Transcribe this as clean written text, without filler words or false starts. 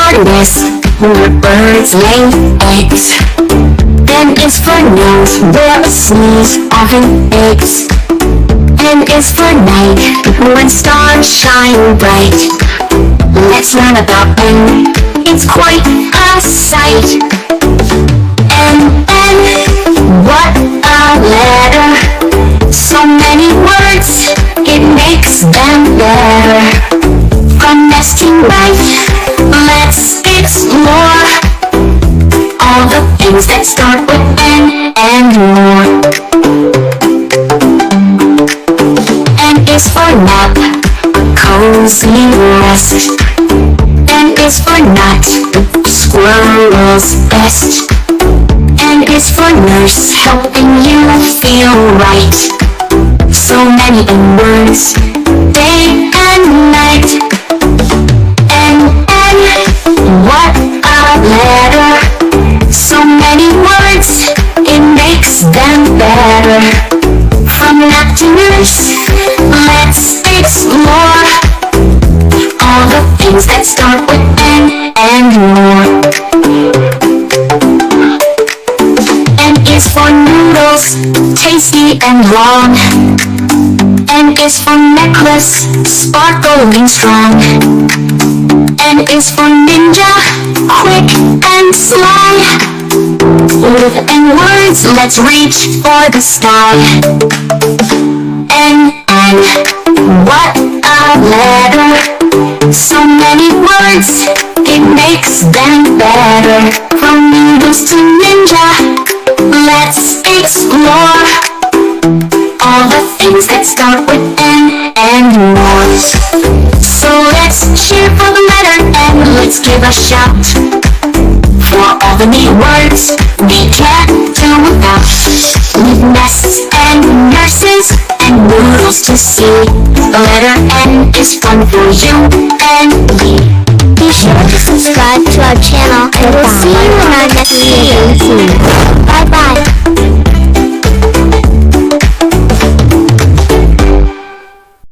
for nest, where birds lay eggs. N is for nose, where a sneeze often aches. N is for night, when stars shine bright. Let's learn about N, it's quite a sight. N, what a letter. So many words, it makes them better. From nesting right, let's explore all the things that start with N and more. N is for nap, cozy rest. N is for nut, squirrel's best. N is for nurse, helping you feel right. So many N words, day and night. N, what a letter. So many words, it makes them better. From nap to nurse, let's explore all the things that start with N and more. N is for noodles, tasty and long. N is for necklace, sparkling strong. N is for ninja, quick and sly. With N words, let's reach for the sky. N, what a letter. So many words, it makes them better. From noodles to ninja, let's explore all the things that start with N and more. So let's cheer for the letter N, let's give a shout for all the neat words we can't do without. With nests and nurses and noodles to see, the letter N is fun for you and me. Be sure to subscribe to our channel and we'll see you in our next